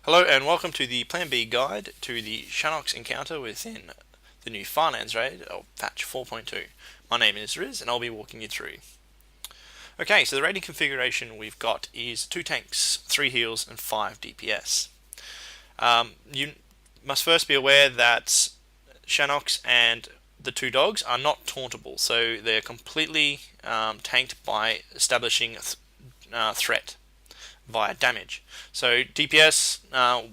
Hello and welcome to the Plan B guide to the Shannox encounter within the new Firelands raid of patch 4.2. My name is Riz and I'll be walking you through. Okay, so the raiding configuration we've got is 2 tanks, 3 heals and 5 DPS. You must first be aware that Shannox and the 2 dogs are not tauntable, so they're completely tanked by establishing threat via damage. So DPS,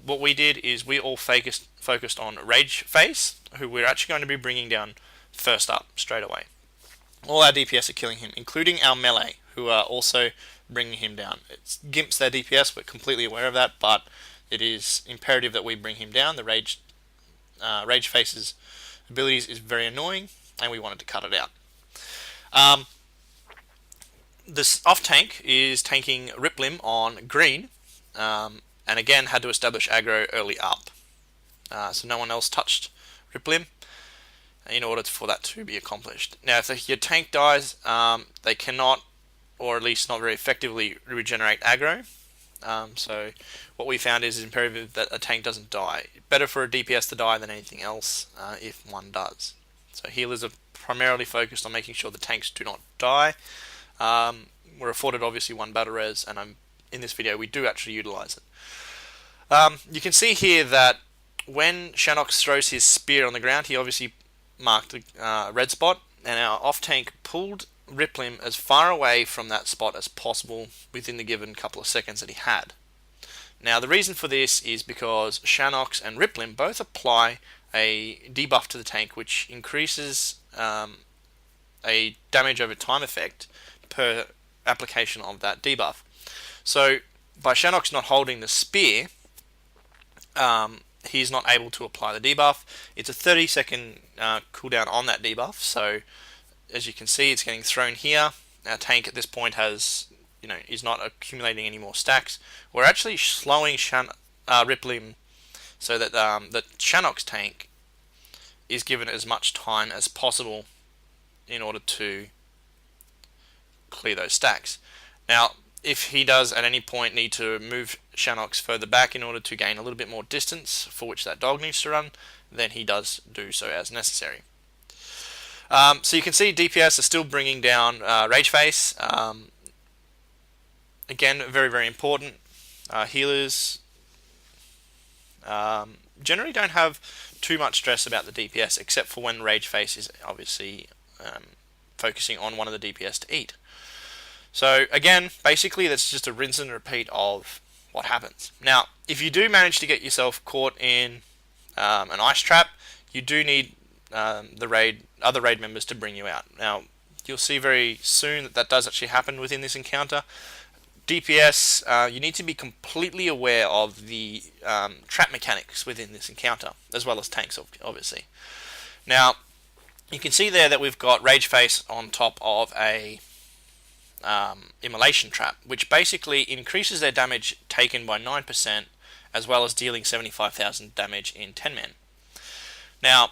what we did is we all focused on Rage Face, who we're actually going to be bringing down first up straight away. All our DPS are killing him, including our melee, who are also bringing him down. It gimps their DPS, we're completely aware of that, but it is imperative that we bring him down. The Rage Face's abilities is very annoying, and we wanted to cut it out. This off tank is tanking Riplim on green, and again had to establish aggro early up. So no one else touched Riplim in order for that to be accomplished. Now, if your tank dies, they cannot, or at least not very effectively, regenerate aggro. So what we found is imperative that a tank doesn't die. Better for a DPS to die than anything else if one does. So healers are primarily focused on making sure the tanks do not die. We're afforded obviously 1 battle res, and in this video we do actually utilize it. You can see here that when Shannox throws his spear on the ground, he obviously marked a red spot, and our off tank pulled Riplim as far away from that spot as possible within the given couple of seconds that he had. Now the reason for this is because Shannox and Riplim both apply a debuff to the tank, which increases a damage over time effect per application of that debuff. So by Shannox not holding the spear, he's not able to apply the debuff. It's a 30-second cooldown on that debuff, so as you can see it's getting thrown here. Our tank at this point is not accumulating any more stacks. We're actually slowing Riplim so that the Shannox tank is given as much time as possible in order to clear those stacks. Now, if he does at any point need to move Shannox further back in order to gain a little bit more distance, for which that dog needs to run, then he does do so as necessary. So you can see DPS are still bringing down Rage Face. Again, very, very important. Healers generally don't have too much stress about the DPS, except for when Rage Face is obviously focusing on one of the DPS to eat. So again, basically that's just a rinse and repeat of what happens. Now, if you do manage to get yourself caught in an ice trap, you do need other raid members to bring you out. Now, you'll see very soon that that does actually happen within this encounter. DPS, you need to be completely aware of the trap mechanics within this encounter, as well as tanks, obviously. Now, you can see there that we've got Rage Face on top of a immolation trap, which basically increases their damage taken by 9%, as well as dealing 75,000 damage in 10 men. Now,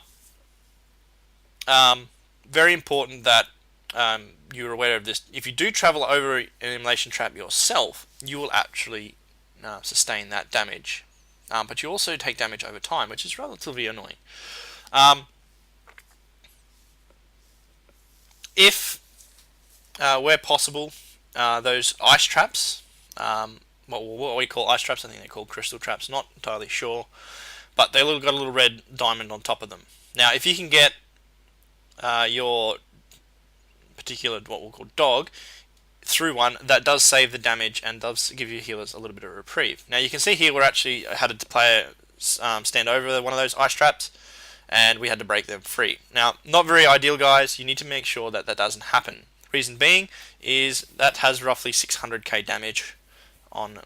very important that you're aware of this. If you do travel over an immolation trap yourself, you will actually sustain that damage, but you also take damage over time, which is relatively annoying. If where possible, those ice traps, what we call ice traps, I think they're called crystal traps, not entirely sure, but they've got a little red diamond on top of them. Now, if you can get your particular, what we'll call dog, through one, that does save the damage and does give your healers a little bit of a reprieve. Now, you can see here we're actually had a player stand over one of those ice traps, and we had to break them free. Now, not very ideal, guys. You need to make sure that that doesn't happen. Reason being is that has roughly 600k damage on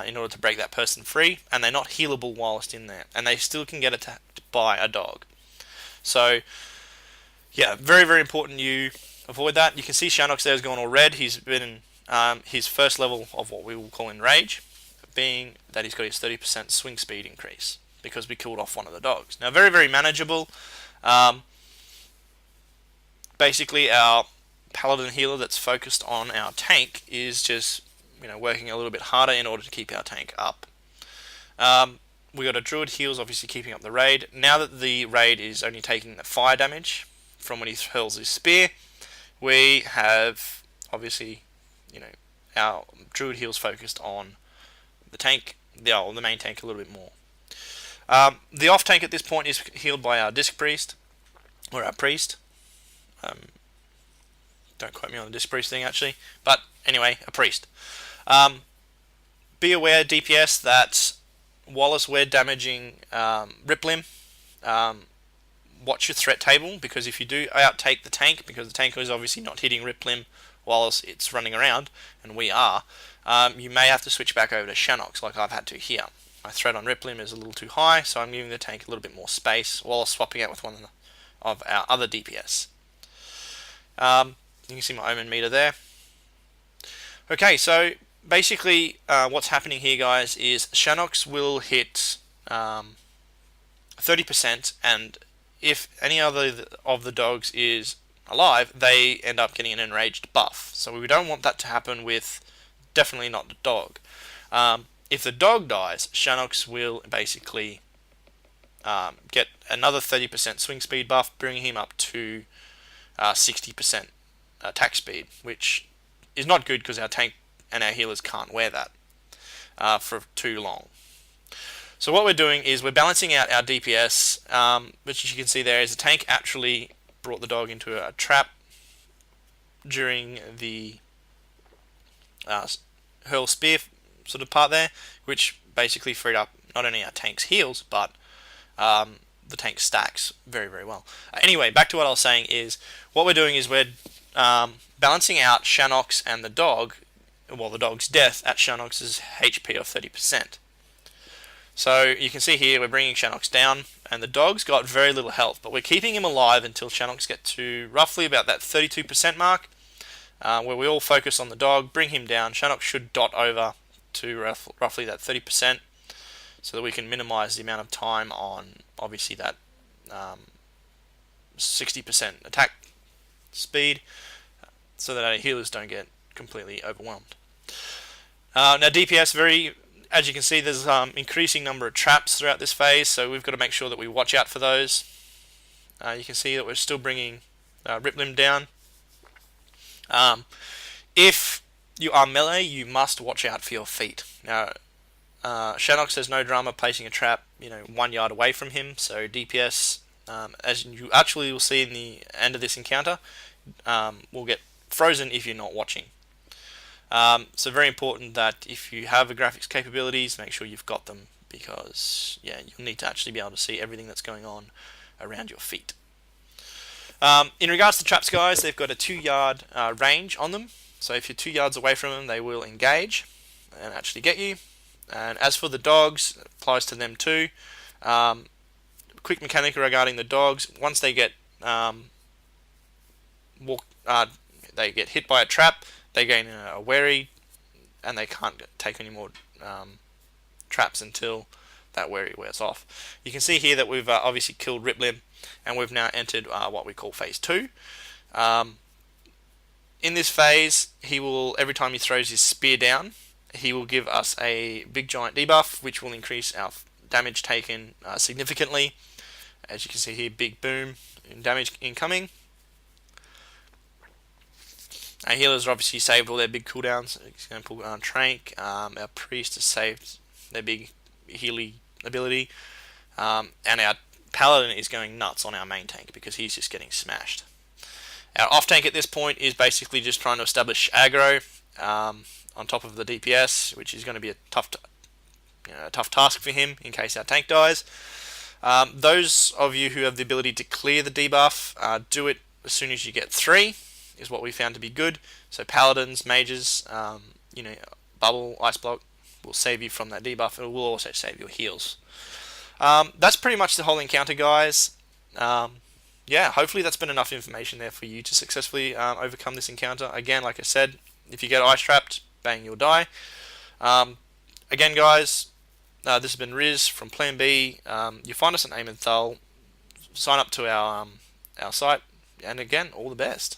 in order to break that person free, and they're not healable whilst in there, and they still can get attacked by a dog. So, yeah, very, very important you avoid that. You can see Shannox there has gone all red. He's been in his first level of what we will call enrage, being that he's got his 30% swing speed increase, because we killed off one of the dogs. Now, very, very manageable. Basically, our paladin healer that's focused on our tank is just working a little bit harder in order to keep our tank up. We got a Druid heals, obviously keeping up the raid. Now that the raid is only taking the fire damage from when he hurls his spear, we have obviously, our Druid heals focused on the tank, the main tank a little bit more. The off tank at this point is healed by our Disc Priest, or our Priest. Don't quote me on the Disc Priest thing actually, but anyway, a Priest. Be aware, DPS, that whilst we're damaging Riplim, watch your threat table, because if you do outtake the tank, because the tank is obviously not hitting Riplim whilst it's running around, and we are, you may have to switch back over to Shannox like I've had to here. My threat on Riplim is a little too high, so I'm giving the tank a little bit more space while swapping out with one of our other DPS. You can see my Omen meter there. Okay, so basically what's happening here, guys, is Shannox will hit 30%, and if any other of the dogs is alive, they end up getting an enraged buff. So we don't want that to happen with, definitely not the dog. If the dog dies, Shannox will basically get another 30% swing speed buff, bringing him up to 60% attack speed, which is not good because our tank and our healers can't wear that for too long. So what we're doing is we're balancing out our DPS, which you can see there is the tank actually brought the dog into a trap during the hurl spear sort of part there, which basically freed up not only our tank's heals, but the tank stacks very, very well. Anyway, back to what I was saying is, what we're doing is we're balancing out Shannox and the dog, well, the dog's death at Shannox's HP of 30%. So you can see here we're bringing Shannox down, and the dog's got very little health, but we're keeping him alive until Shannox gets to roughly about that 32% mark, where we all focus on the dog, bring him down. Shannox should dot over to roughly that 30%, so that we can minimize the amount of time on obviously that 60% attack speed, so that our healers don't get completely overwhelmed. Now DPS, as you can see, there's increasing number of traps throughout this phase, so we've got to make sure that we watch out for those. You can see that we're still bringing Riplim down. If you are melee, you must watch out for your feet. Now, Shannox has no drama placing a trap 1 yard away from him, so DPS, as you actually will see in the end of this encounter, will get frozen if you're not watching. So very important that if you have the graphics capabilities, make sure you've got them, because you'll need to actually be able to see everything that's going on around your feet. In regards to traps, guys, they've got a 2 yard range on them, so if you're 2 yards away from them, they will engage and actually get you. And as for the dogs, it applies to them too. Quick mechanic regarding the dogs: once they get hit by a trap, they gain a wary, and they can't take any more traps until that wary wears off. You can see here that we've obviously killed Riplim, and we've now entered what we call phase 2. In this phase, he will, every time he throws his spear down, he will give us a big giant debuff, which will increase our damage taken significantly. As you can see here, big boom in damage incoming. Our healers are obviously saved all their big cooldowns. Example, Trank. Our priest has saved their big healy ability, and our paladin is going nuts on our main tank because he's just getting smashed. Our off tank at this point is basically just trying to establish aggro on top of the DPS, which is going to be a tough task for him in case our tank dies. Those of you who have the ability to clear the debuff, do it as soon as you get 3, is what we found to be good. So paladins, mages, bubble, ice block will save you from that debuff. It will also save your heals. That's pretty much the whole encounter, guys. Hopefully that's been enough information there for you to successfully overcome this encounter. Again, like I said, if you get ice trapped, bang, you'll die. Again, guys, this has been Riz from Plan B. You find us on Aim and Thul. Sign up to our site, and again, all the best.